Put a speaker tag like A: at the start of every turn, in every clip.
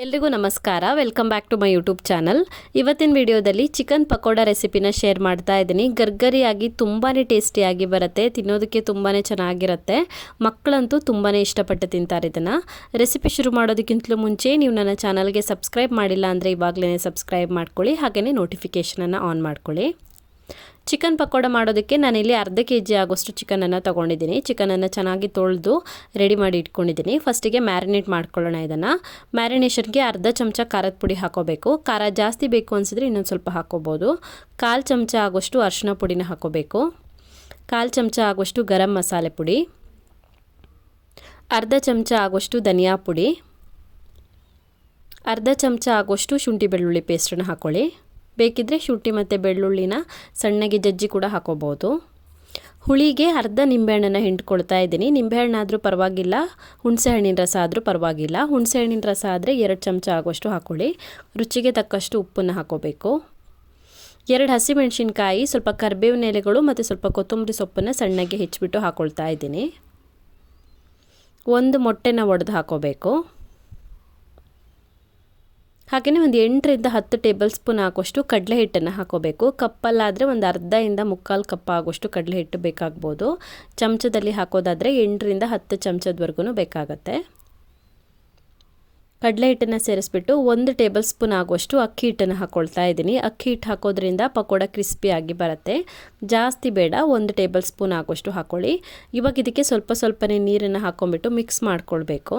A: ಎಲ್ರಿಗೂ ನಮಸ್ಕಾರ. Welcome back to my YouTube channel. ಇವತ್ತಿನ ವಿಡಿಯೋದಲ್ಲಿ ಚಿಕನ್ ಪಕೋಡ ರೆಸಿಪಿನ ಶೇರ್ ಮಾಡ್ತಾ ಇದ್ದೀನಿ. ಗರ್ಗರಿಯಾಗಿ ತುಂಬಾ ಟೇಸ್ಟಿಯಾಗಿ ಬರುತ್ತೆ, ತಿನ್ನೋದಕ್ಕೆ ತುಂಬಾ ಚೆನ್ನಾಗಿರುತ್ತೆ. ಮಕ್ಕಳಂತೂ ತುಂಬಾ ಇಷ್ಟಪಟ್ಟು ತಿಂತಾರೆ ಇದನ್ನು. ರೆಸಿಪಿ ಶುರು ಮಾಡೋದಕ್ಕಿಂತಲೂ ಮುಂಚೆ ನೀವು ನನ್ನ ಚಾನಲ್ಗೆ ಸಬ್ಸ್ಕ್ರೈಬ್ ಮಾಡಿಲ್ಲ ಅಂದರೆ ಇವಾಗಲೇ ಸಬ್ಸ್ಕ್ರೈಬ್ ಮಾಡ್ಕೊಳ್ಳಿ, ಹಾಗೆಯೇ ನೋಟಿಫಿಕೇಷನನ್ನು ಆನ್ ಮಾಡ್ಕೊಳ್ಳಿ. ಚಿಕನ್ ಪಕೋಡ ಮಾಡೋದಕ್ಕೆ ನಾನಿಲ್ಲಿ ಅರ್ಧ kg ಆಗೋಷ್ಟು ಚಿಕನನ್ನು ತೊಗೊಂಡಿದ್ದೀನಿ. ಚಿಕನನ್ನು ಚೆನ್ನಾಗಿ ತೊಳೆದು ರೆಡಿ ಮಾಡಿ ಇಟ್ಕೊಂಡಿದ್ದೀನಿ. ಫಸ್ಟಿಗೆ ಮ್ಯಾರಿನೇಟ್ ಮಾಡ್ಕೊಳ್ಳೋಣ. ಇದನ್ನು ಮ್ಯಾರಿನೇಷನ್ಗೆ ಅರ್ಧ ಚಮಚ ಖಾರದ ಪುಡಿ ಹಾಕೋಬೇಕು. ಖಾರ ಜಾಸ್ತಿ ಬೇಕು ಅನಿಸಿದ್ರೆ ಇನ್ನೊಂದು ಸ್ವಲ್ಪ ಹಾಕೋಬೋದು. 1/4 ಚಮಚ ಆಗೋಷ್ಟು ಅರಿಶಿನ ಪುಡಿನ ಹಾಕೋಬೇಕು. 1/4 ಚಮಚ ಆಗೋಷ್ಟು ಗರಂ ಮಸಾಲೆ ಪುಡಿ, ಅರ್ಧ ಚಮಚ ಆಗೋಷ್ಟು ಧನಿಯಾ ಪುಡಿ, ಅರ್ಧ ಚಮಚ ಆಗೋಷ್ಟು ಶುಂಠಿ ಬೆಳ್ಳುಳ್ಳಿ ಪೇಸ್ಟನ್ನು ಹಾಕ್ಕೊಳ್ಳಿ. ಬೇಕಿದ್ದರೆ ಶುಂಠಿ ಮತ್ತು ಬೆಳ್ಳುಳ್ಳಿನ ಸಣ್ಣಗೆ ಜಜ್ಜಿ ಕೂಡ ಹಾಕೋಬೋದು. ಹುಳಿಗೆ ಅರ್ಧ ನಿಂಬೆಹಣ್ಣನ್ನು ಹಿಂಡ್ಕೊಳ್ತಾ ಇದ್ದೀನಿ. ನಿಂಬೆಹಣ್ಣಾದರೂ ಪರವಾಗಿಲ್ಲ, ಹುಣಸೆಹಣ್ಣಿನ ರಸ ಆದರೂ ಪರವಾಗಿಲ್ಲ. ಹುಣಸೆಹಣ್ಣಿನ ರಸ ಆದರೆ 2 ಚಮಚ ಆಗೋಷ್ಟು ಹಾಕ್ಕೊಳ್ಳಿ. ರುಚಿಗೆ ತಕ್ಕಷ್ಟು ಉಪ್ಪನ್ನು ಹಾಕೋಬೇಕು. 2 ಹಸಿಮೆಣಸಿನ್ಕಾಯಿ, ಸ್ವಲ್ಪ ಕರಿಬೇವಿನ ಎಲೆಗಳು ಮತ್ತು ಸ್ವಲ್ಪ ಕೊತ್ತಂಬರಿ ಸೊಪ್ಪನ್ನು ಸಣ್ಣಗೆ ಹೆಚ್ಚಿಬಿಟ್ಟು ಹಾಕ್ಕೊಳ್ತಾ ಇದ್ದೀನಿ. 1 ಮೊಟ್ಟೆನ ಒಡೆದು ಹಾಕೋಬೇಕು. ಹಾಗೆಯೇ ಒಂದು 8ರಿಂದ 10 ಟೇಬಲ್ ಸ್ಪೂನ್ ಆಗೋಷ್ಟು ಕಡಲೆ ಹಿಟ್ಟನ್ನು ಹಾಕೋಬೇಕು. ಕಪ್ಪಲ್ಲಾದರೆ ಒಂದು ಅರ್ಧದಿಂದ 3/4 ಕಪ್ ಆಗೋಷ್ಟು ಕಡಲೆ ಹಿಟ್ಟು ಬೇಕಾಗ್ಬೋದು. ಚಮಚದಲ್ಲಿ ಹಾಕೋದಾದರೆ 8ರಿಂದ 10 ಚಮಚದವರೆಗೂ ಬೇಕಾಗತ್ತೆ. ಕಡಲೆ ಹಿಟ್ಟನ್ನು ಸೇರಿಸ್ಬಿಟ್ಟು 1 ಟೇಬಲ್ ಸ್ಪೂನ್ ಆಗೋಷ್ಟು ಅಕ್ಕಿ ಹಿಟ್ಟನ್ನು ಹಾಕ್ಕೊಳ್ತಾ ಇದ್ದೀನಿ. ಅಕ್ಕಿ ಹಿಟ್ಟು ಹಾಕೋದ್ರಿಂದ ಪಕೋಡ ಕ್ರಿಸ್ಪಿಯಾಗಿ ಬರುತ್ತೆ. ಜಾಸ್ತಿ ಬೇಡ, 1 ಟೇಬಲ್ ಸ್ಪೂನ್ ಆಗೋಷ್ಟು ಹಾಕ್ಕೊಳ್ಳಿ. ಇವಾಗ ಇದಕ್ಕೆ ಸ್ವಲ್ಪನೇ ನೀರನ್ನು ಹಾಕ್ಕೊಂಬಿಟ್ಟು ಮಿಕ್ಸ್ ಮಾಡ್ಕೊಳ್ಬೇಕು.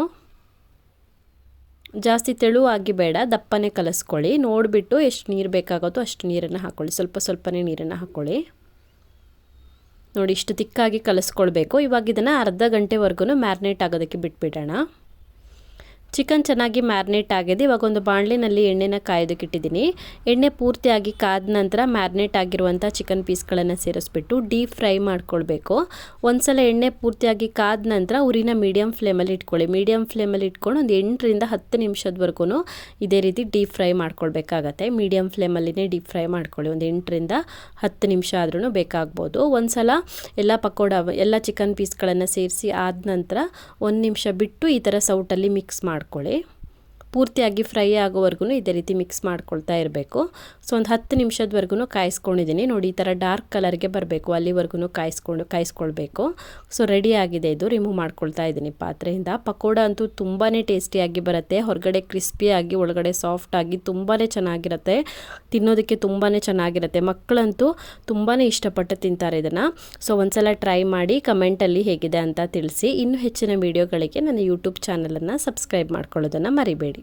A: ಜಾಸ್ತಿ ತೆಳುವಾಗಿ ಬೇಡ, ದಪ್ಪನೇ ಕಲಿಸ್ಕೊಳ್ಳಿ. ನೋಡಿಬಿಟ್ಟು ಎಷ್ಟು ನೀರು ಬೇಕಾಗುತ್ತೋ ಅಷ್ಟು ನೀರನ್ನು ಹಾಕ್ಕೊಳ್ಳಿ. ಸ್ವಲ್ಪನೇ ನೀರನ್ನು ಹಾಕ್ಕೊಳ್ಳಿ. ನೋಡಿ, ಇಷ್ಟು ತಿಕ್ಕಾಗಿ ಕಲಿಸ್ಕೊಳ್ಬೇಕು. ಇವಾಗ ಇದನ್ನು ಅರ್ಧ ಗಂಟೆವರೆಗೂ ಮ್ಯಾರಿನೇಟ್ ಆಗೋದಕ್ಕೆ ಬಿಟ್ಬಿಡೋಣ. ಚಿಕನ್ ಚೆನ್ನಾಗಿ ಮ್ಯಾರಿನೇಟ್ ಆಗಿದೆ. ಇವಾಗ ಒಂದು ಬಾಣಲೆನಲ್ಲಿ ಎಣ್ಣೆನ ಕಾಯೋದಕ್ಕೆ ಇಟ್ಟಿದ್ದೀನಿ. ಎಣ್ಣೆ ಪೂರ್ತಿಯಾಗಿ ಕಾದ ನಂತರ ಮ್ಯಾರಿನೇಟ್ ಆಗಿರುವಂಥ ಚಿಕನ್ ಪೀಸ್ಗಳನ್ನು ಸೇರಿಸ್ಬಿಟ್ಟು ಡೀಪ್ ಫ್ರೈ ಮಾಡ್ಕೊಳ್ಬೇಕು. ಒಂದ್ಸಲ ಎಣ್ಣೆ ಪೂರ್ತಿಯಾಗಿ ಕಾದ ನಂತರ ಉರಿನ ಮೀಡಿಯಮ್ ಫ್ಲೇಮಲ್ಲಿ ಇಟ್ಕೊಳ್ಳಿ. ಮೀಡಿಯಮ್ ಫ್ಲೇಮಲ್ಲಿ ಇಟ್ಕೊಂಡು ಒಂದು 8ರಿಂದ 10 ನಿಮಿಷದವರೆಗೂ ಇದೇ ರೀತಿ ಡೀಪ್ ಫ್ರೈ ಮಾಡ್ಕೊಳ್ಬೇಕಾಗತ್ತೆ. ಮೀಡಿಯಮ್ ಫ್ಲೇಮಲ್ಲಿನೇ ಡೀಪ್ ಫ್ರೈ ಮಾಡ್ಕೊಳ್ಳಿ. ಒಂದು 8ರಿಂದ 10 ನಿಮಿಷ ಆದ್ರೂ ಬೇಕಾಗ್ಬೋದು. ಒಂದ್ಸಲ ಎಲ್ಲ ಚಿಕನ್ ಪೀಸ್ಗಳನ್ನು ಸೇರಿಸಿ ಆದ ನಂತರ 1 ನಿಮಿಷ ಬಿಟ್ಟು ಈ ಥರ ಸೌಟಲ್ಲಿ ಮಿಕ್ಸ್ ಮಾಡ್ಕೊಳ್ಳಿ. ಪೂರ್ತಿಯಾಗಿ ಫ್ರೈ ಆಗೋವರೆಗೂ ಇದೇ ರೀತಿ ಮಿಕ್ಸ್ ಮಾಡ್ಕೊಳ್ತಾ ಇರಬೇಕು. ಸೊ ಒಂದು 10 ನಿಮಿಷದವರೆಗೂ ಕಾಯಿಸ್ಕೊಂಡಿದ್ದೀನಿ. ನೋಡಿ, ಈ ಥರ ಡಾರ್ಕ್ ಕಲರ್ಗೆ ಬರಬೇಕು, ಅಲ್ಲಿವರೆಗೂ ಕಾಯಿಸ್ಕೊಳ್ಬೇಕು. ಸೊ ರೆಡಿ ಆಗಿದೆ. ಇದು ರಿಮೂವ್ ಮಾಡ್ಕೊಳ್ತಾ ಇದ್ದೀನಿ ಪಾತ್ರೆಯಿಂದ. ಪಕೋಡ ಅಂತೂ ತುಂಬಾ ಟೇಸ್ಟಿಯಾಗಿ ಬರುತ್ತೆ. ಹೊರಗಡೆ ಕ್ರಿಸ್ಪಿಯಾಗಿ, ಒಳಗಡೆ ಸಾಫ್ಟಾಗಿ ತುಂಬಾ ಚೆನ್ನಾಗಿರುತ್ತೆ. ತಿನ್ನೋದಕ್ಕೆ ತುಂಬಾ ಚೆನ್ನಾಗಿರುತ್ತೆ. ಮಕ್ಕಳಂತೂ ತುಂಬಾ ಇಷ್ಟಪಟ್ಟು ತಿಂತಾರೆ ಇದನ್ನು. ಸೊ ಒಂದ್ಸಲ ಟ್ರೈ ಮಾಡಿ ಕಮೆಂಟಲ್ಲಿ ಹೇಗಿದೆ ಅಂತ ತಿಳಿಸಿ. ಇನ್ನೂ ಹೆಚ್ಚಿನ ವೀಡಿಯೋಗಳಿಗೆ ನನ್ನ ಯೂಟ್ಯೂಬ್ ಚಾನಲನ್ನು ಸಬ್ಸ್ಕ್ರೈಬ್ ಮಾಡ್ಕೊಳ್ಳೋದನ್ನು ಮರಿಬೇಡಿ.